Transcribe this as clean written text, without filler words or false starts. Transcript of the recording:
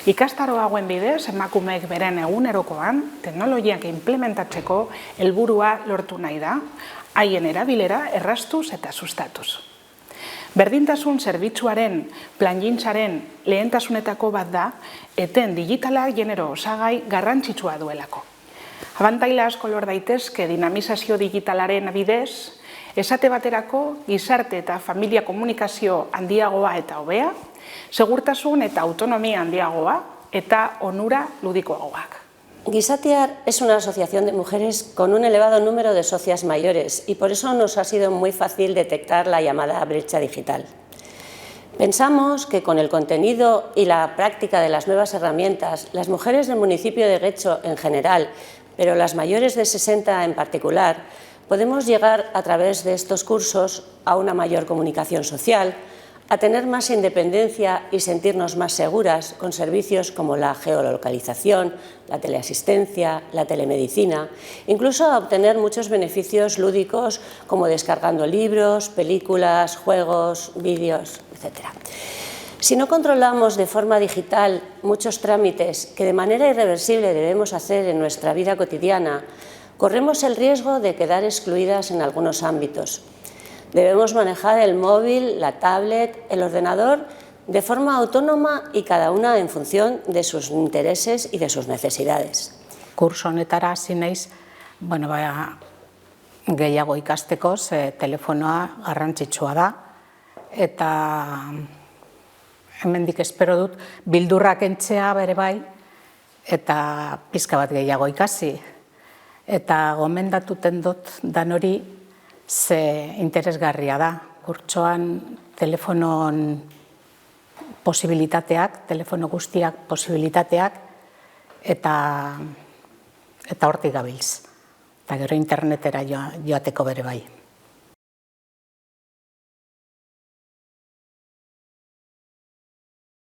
Ikastaro hauen bidez, emakumeek beren egunerokoan teknologiak implementatzeko helburua lortu nahi da, haien erabilera erraztuz eta sustatuz. Berdintasun zerbitzuaren plangintzaren lehentasunetako bat da, eten digitala genero osagai garrantzitsua duelako. Abantaila asko lor daitezke dinamizazio digitalaren bidez, esate baterako gizarte eta familia komunikazio handiagoa eta hobea, segurtasun eta autonomia handiagoa eta onura ludikoagoak. Gisatear es una asociación de mujeres con un elevado número de socias mayores y por eso nos ha sido muy fácil detectar la llamada brecha digital. Pensamos que con el contenido y la práctica de las nuevas herramientas, las mujeres del municipio de Getxo en general, pero las mayores de 60 en particular, podemos llegar a través de estos cursos a una mayor comunicación social, a tener más independencia y sentirnos más seguras con servicios como la geolocalización, la teleasistencia, la telemedicina, incluso a obtener muchos beneficios lúdicos como descargando libros, películas, juegos, vídeos, etc. Si no controlamos de forma digital muchos trámites que de manera irreversible debemos hacer en nuestra vida cotidiana, corremos el riesgo de quedar excluidas en algunos ámbitos. Debemos manejar el móvil, la tablet, el ordenador de forma autónoma y cada una en función de sus intereses y de sus necesidades. Kurso honetara hasi naiz, gehiago ikasteko, telefonoa garrantzitsua da, eta hemendik espero dut bildurrak kentzea bere bai, eta pizka bat gehiago ikasi. Eta gomendatuten dut dan hori ze interesgarria da. Kurtsoan telefonon posibilitateak, telefono guztiak posibilitateak, eta hortik gabiltz. Eta gero internetera joateko bere bai.